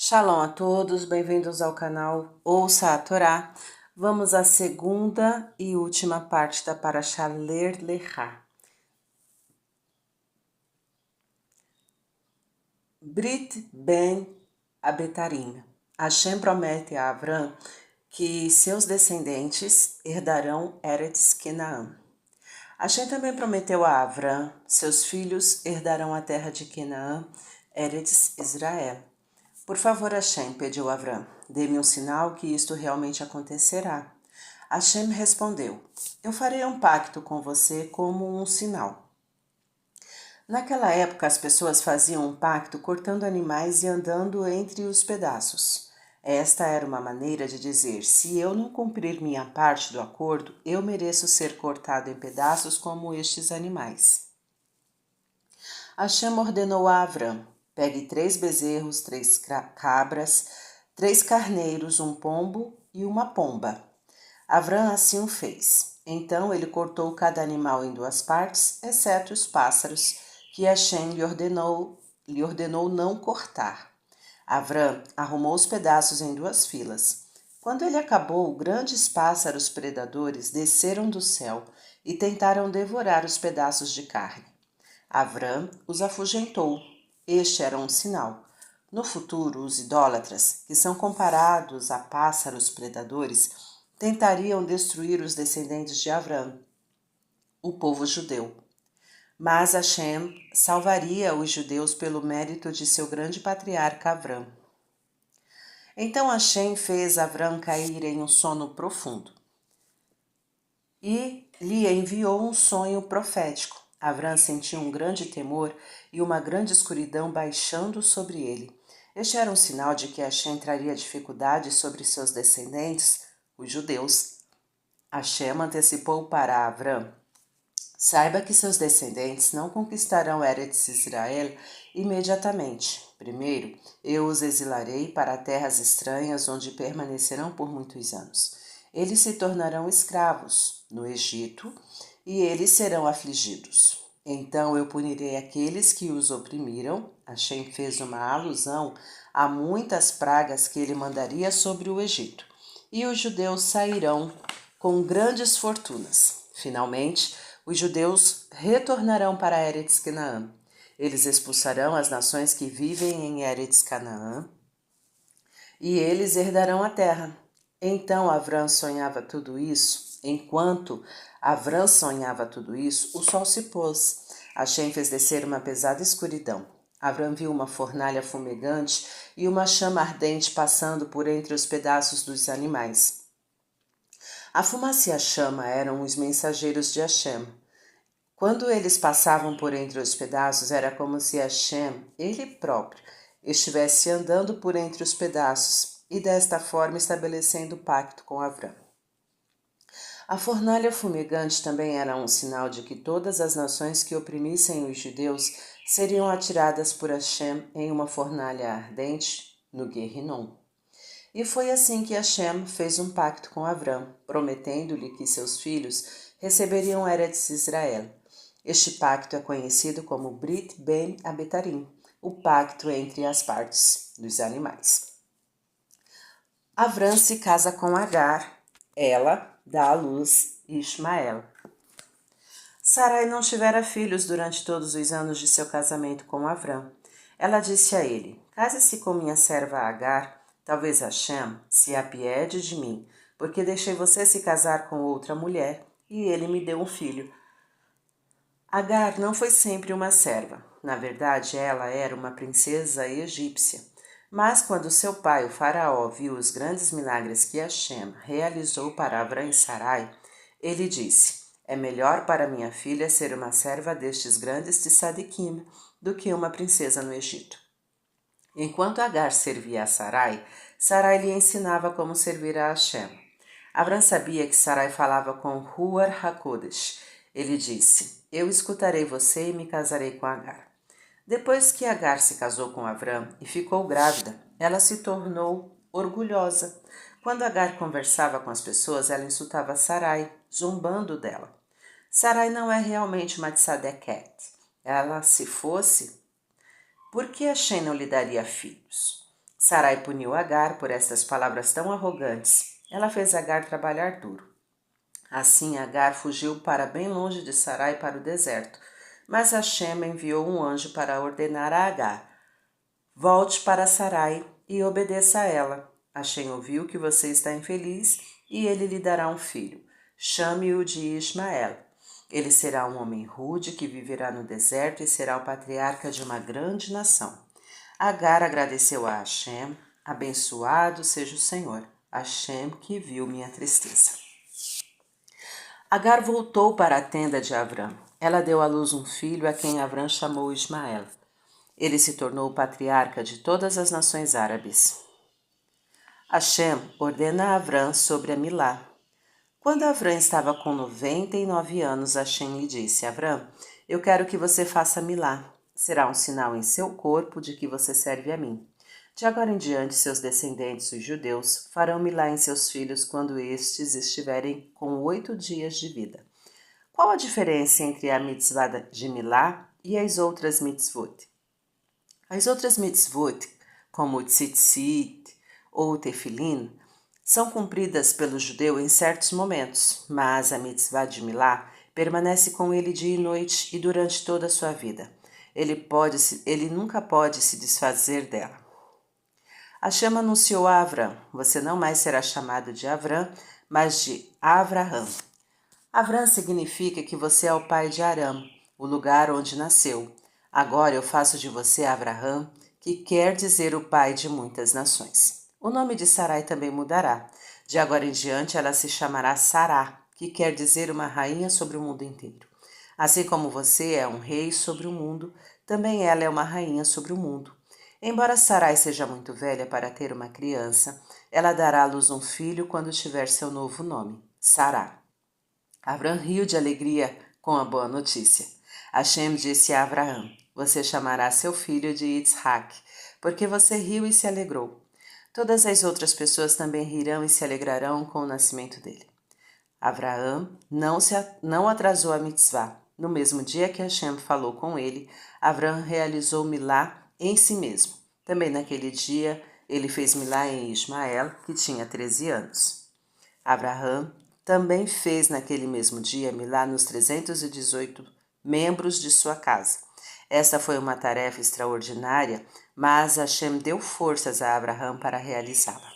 Shalom a todos, bem-vindos ao canal Ouça a Torá. Vamos à segunda e última parte da Parashá Ler Lechá. Brit Ben Abetarim. Hashem promete a Avram que seus descendentes herdarão Eretz Canaã. Hashem também prometeu a Avram, seus filhos herdarão a terra de Canaã, Eretz Israel. Por favor, Hashem, pediu Avram, dê-me um sinal que isto realmente acontecerá. Hashem respondeu, eu farei um pacto com você como um sinal. Naquela época, as pessoas faziam um pacto cortando animais e andando entre os pedaços. Esta era uma maneira de dizer, se eu não cumprir minha parte do acordo, eu mereço ser cortado em pedaços como estes animais. Hashem ordenou a Avram, pegue 3 bezerros, 3 cabras, 3 carneiros, um pombo e uma pomba. Avram assim o fez. Então ele cortou cada animal em 2 partes, exceto os pássaros, que Hashem lhe ordenou não cortar. Avram arrumou os pedaços em 2 filas. Quando ele acabou, grandes pássaros predadores desceram do céu e tentaram devorar os pedaços de carne. Avram os afugentou. Este era um sinal. No futuro, os idólatras, que são comparados a pássaros predadores, tentariam destruir os descendentes de Avram, o povo judeu. Mas Hashem salvaria os judeus pelo mérito de seu grande patriarca Avram. Então Hashem fez Avram cair em um sono profundo e lhe enviou um sonho profético. Avram sentiu um grande temor e uma grande escuridão baixando sobre ele. Este era um sinal de que Hashem traria dificuldades sobre seus descendentes, os judeus. Hashem antecipou para Avram, saiba que seus descendentes não conquistarão Eretz Israel imediatamente. Primeiro, eu os exilarei para terras estranhas onde permanecerão por muitos anos. Eles se tornarão escravos no Egito e eles serão afligidos. Então eu punirei aqueles que os oprimiram. Hashem fez uma alusão a muitas pragas que ele mandaria sobre o Egito. E os judeus sairão com grandes fortunas. Finalmente, os judeus retornarão para Eretz Canaã. Eles expulsarão as nações que vivem em Eretz Canaã e eles herdarão a terra. Então Avram sonhava tudo isso. Enquanto Avram sonhava tudo isso, o sol se pôs. Hashem fez descer uma pesada escuridão. Avram viu uma fornalha fumegante e uma chama ardente passando por entre os pedaços dos animais. A fumaça e a chama eram os mensageiros de Hashem. Quando eles passavam por entre os pedaços, era como se Hashem, ele próprio, estivesse andando por entre os pedaços e desta forma estabelecendo pacto com Avram. A fornalha fumegante também era um sinal de que todas as nações que oprimissem os judeus seriam atiradas por Hashem em uma fornalha ardente no Guerrinom. E foi assim que Hashem fez um pacto com Avram, prometendo-lhe que seus filhos receberiam Eretz Israel. Este pacto é conhecido como Brit Ben Abetarim, o pacto entre as partes dos animais. Avram se casa com Agar, ela dá à luz Ismael. Sarai não tivera filhos durante todos os anos de seu casamento com Avram. Ela disse a ele, case-se com minha serva Agar, talvez Hashem se apiede de mim, porque deixei você se casar com outra mulher e ele me deu um filho. Agar não foi sempre uma serva. Na verdade, ela era uma princesa egípcia. Mas quando seu pai, o faraó, viu os grandes milagres que Hashem realizou para Avram e Sarai, ele disse, é melhor para minha filha ser uma serva destes grandes tzadikim do que uma princesa no Egito. Enquanto Agar servia a Sarai, Sarai lhe ensinava como servir a Hashem. Avram sabia que Sarai falava com Ruach HaKodesh. Ele disse, eu escutarei você e me casarei com Agar. Depois que Agar se casou com Avram e ficou grávida, ela se tornou orgulhosa. Quando Agar conversava com as pessoas, ela insultava Sarai, zombando dela. Sarai não é realmente uma tzadeket. Ela, se fosse, por que Hashem não lhe daria filhos? Sarai puniu Agar por estas palavras tão arrogantes. Ela fez Agar trabalhar duro. Assim Agar fugiu para bem longe de Sarai para o deserto, mas Hashem enviou um anjo para ordenar a Agar: volte para Sarai e obedeça a ela. Hashem ouviu que você está infeliz e ele lhe dará um filho. Chame-o de Ismael. Ele será um homem rude que viverá no deserto e será o patriarca de uma grande nação. Agar agradeceu a Hashem. Abençoado seja o Senhor, Hashem que viu minha tristeza. Agar voltou para a tenda de Avrão. Ela deu à luz um filho a quem Avrão chamou Ismael. Ele se tornou o patriarca de todas as nações árabes. Hashem ordena a Avrão sobre a Milá. Quando Avrão estava com 99 anos, Hashem lhe disse: Avrão, eu quero que você faça Milá. Será um sinal em seu corpo de que você serve a mim. De agora em diante, seus descendentes, os judeus, farão Milá em seus filhos quando estes estiverem com 8 dias de vida. Qual a diferença entre a mitzvah de Milá e as outras mitzvot? As outras mitzvot, como o tzitzit ou o tefilin, são cumpridas pelo judeu em certos momentos, mas a mitzvah de Milá permanece com ele dia e noite e durante toda a sua vida. Ele nunca pode se desfazer dela. Hashem anunciou a Avrão: você não mais será chamado de Avrão, mas de Avraham. Avrão significa que você é o pai de Aram, o lugar onde nasceu. Agora eu faço de você Avraham, que quer dizer o pai de muitas nações. O nome de Sarai também mudará. De agora em diante ela se chamará Sará, que quer dizer uma rainha sobre o mundo inteiro. Assim como você é um rei sobre o mundo, também ela é uma rainha sobre o mundo. Embora Sarai seja muito velha para ter uma criança, ela dará à luz um filho quando tiver seu novo nome, Sará. Avrão riu de alegria com a boa notícia. Hashem disse a Avraham: você chamará seu filho de Yitzhak, porque você riu e se alegrou. Todas as outras pessoas também rirão e se alegrarão com o nascimento dele. Avraham não atrasou a mitzvah. No mesmo dia que Hashem falou com ele, Avraham realizou Milá em si mesmo. Também naquele dia, ele fez Milá em Ismael, que tinha 13 anos. Avraham também fez naquele mesmo dia Milá nos 318 membros de sua casa. Esta foi uma tarefa extraordinária, mas Hashem deu forças a Avraham para realizá-la.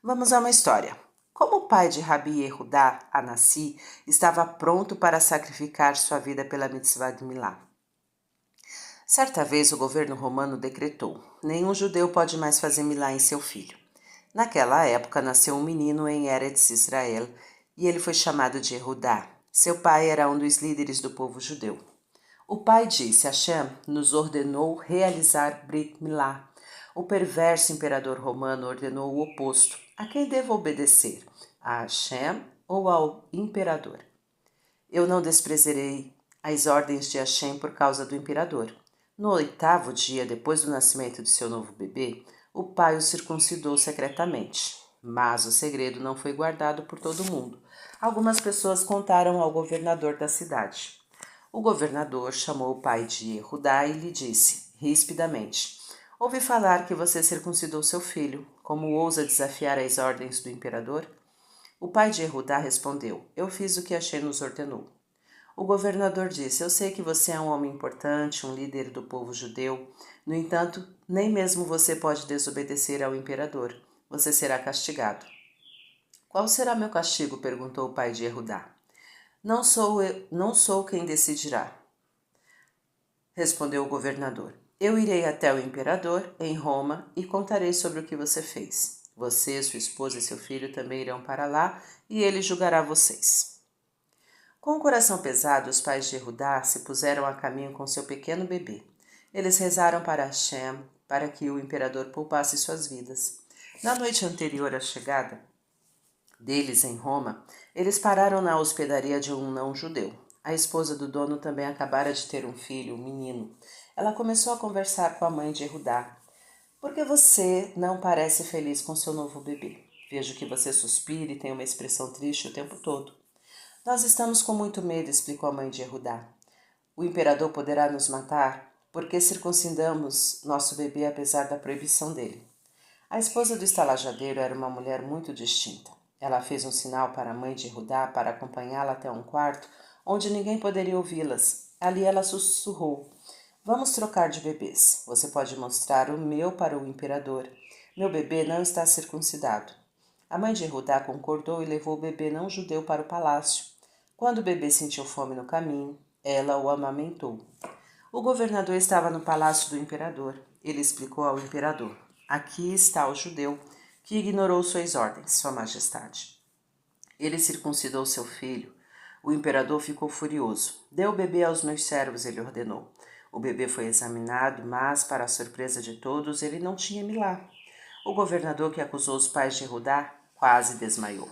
Vamos a uma história. Como o pai de Rabi Yehudá, Anassi, estava pronto para sacrificar sua vida pela mitzvah de Milá. Certa vez o governo romano decretou: nenhum judeu pode mais fazer Milá em seu filho. Naquela época nasceu um menino em Eretz Israel e ele foi chamado de Yehudá. Seu pai era um dos líderes do povo judeu. O pai disse: Hashem nos ordenou realizar Brit Milá. O perverso imperador romano ordenou o oposto. A quem devo obedecer? A Hashem ou ao imperador? Eu não desprezarei as ordens de Hashem por causa do imperador. No 8º dia depois do nascimento de seu novo bebê, o pai o circuncidou secretamente. Mas o segredo não foi guardado por todo mundo. Algumas pessoas contaram ao governador da cidade. O governador chamou o pai de Yehudá e lhe disse, rispidamente: ouvi falar que você circuncidou seu filho. Como ousa desafiar as ordens do imperador? O pai de Yehudá respondeu: eu fiz o que Hashem nos ordenou. O governador disse: eu sei que você é um homem importante, um líder do povo judeu. No entanto, nem mesmo você pode desobedecer ao imperador. Você será castigado. Qual será meu castigo? Perguntou o pai de Yehudá. Não sou quem decidirá, respondeu o governador. Eu irei até o imperador, em Roma, e contarei sobre o que você fez. Você, sua esposa e seu filho também irão para lá, e ele julgará vocês. Com o coração pesado, os pais de Yehudá se puseram a caminho com seu pequeno bebê. Eles rezaram para Hashem, para que o imperador poupasse suas vidas. Na noite anterior à chegada deles em Roma, eles pararam na hospedaria de um não-judeu. A esposa do dono também acabara de ter um filho, um menino. Ela começou a conversar com a mãe de Yehudá. Por que você não parece feliz com seu novo bebê? Vejo que você suspira e tem uma expressão triste o tempo todo. Nós estamos com muito medo, explicou a mãe de Yehudá. O imperador poderá nos matar porque circuncidamos nosso bebê apesar da proibição dele. A esposa do estalajadeiro era uma mulher muito distinta. Ela fez um sinal para a mãe de Judá para acompanhá-la até um quarto onde ninguém poderia ouvi-las. Ali ela sussurrou: Vamos trocar de bebês. Você pode mostrar o meu para o imperador. Meu bebê não está circuncidado. A mãe de Judá concordou e levou o bebê não judeu para o palácio. Quando o bebê sentiu fome no caminho, ela o amamentou. O governador estava no palácio do imperador. Ele explicou ao imperador: Aqui está o judeu que ignorou suas ordens, Sua Majestade. Ele circuncidou seu filho. O imperador ficou furioso. Dê o bebê aos meus servos, ele ordenou. O bebê foi examinado, mas, para a surpresa de todos, ele não tinha milá. O governador que acusou os pais de Judá quase desmaiou.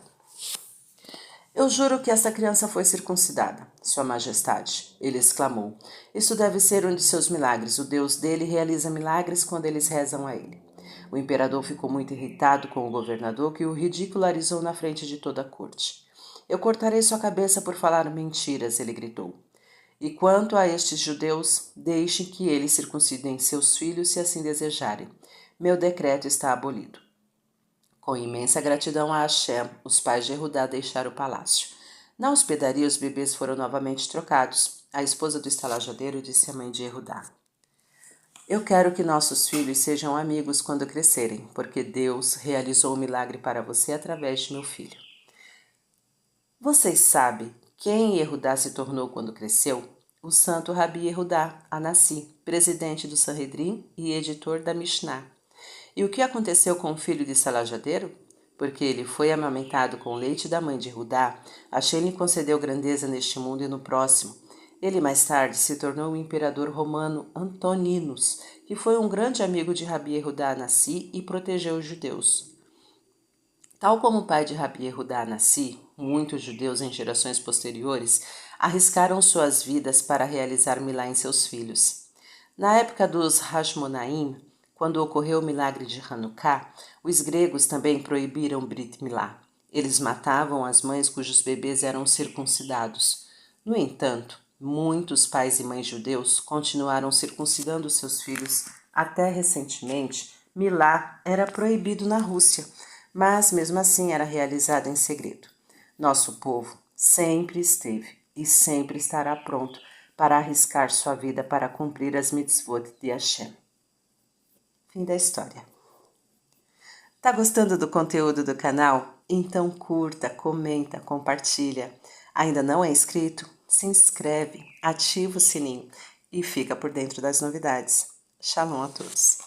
Eu juro que esta criança foi circuncidada, Sua Majestade, ele exclamou. Isso deve ser um de seus milagres. O Deus dele realiza milagres quando eles rezam a ele. O imperador ficou muito irritado com o governador, que o ridicularizou na frente de toda a corte. Eu cortarei sua cabeça por falar mentiras, ele gritou. E quanto a estes judeus, deixem que eles circuncidem seus filhos se assim desejarem. Meu decreto está abolido. Com imensa gratidão a Hashem, os pais de Judá deixaram o palácio. Na hospedaria, os bebês foram novamente trocados. A esposa do estalajadeiro disse à mãe de Judá: Eu quero que nossos filhos sejam amigos quando crescerem, porque Deus realizou um milagre para você através de meu filho. Vocês sabem quem Yehudá se tornou quando cresceu? O santo Rabi Yehudá Anassi, presidente do Sanhedrin e editor da Mishnah. E o que aconteceu com o filho de Estalajadeiro? Porque ele foi amamentado com o leite da mãe de Judá, Hashem lhe concedeu grandeza neste mundo e no próximo. Ele mais tarde se tornou o imperador romano Antoninus, que foi um grande amigo de Rabi Yehudá Anassi e protegeu os judeus. Tal como o pai de Rabi Yehudá Anassi, muitos judeus em gerações posteriores arriscaram suas vidas para realizar milá em seus filhos. Na época dos Hashmonaim, quando ocorreu o milagre de Hanukkah, os gregos também proibiram Brit Milá. Eles matavam as mães cujos bebês eram circuncidados. No entanto, muitos pais e mães judeus continuaram circuncidando seus filhos. Até recentemente, Milá era proibido na Rússia, mas mesmo assim era realizado em segredo. Nosso povo sempre esteve e sempre estará pronto para arriscar sua vida para cumprir as mitzvot de Hashem. Fim da história. Tá gostando do conteúdo do canal? Então curta, comenta, compartilha. Ainda não é inscrito? Se inscreve, ativa o sininho e fica por dentro das novidades. Shalom a todos.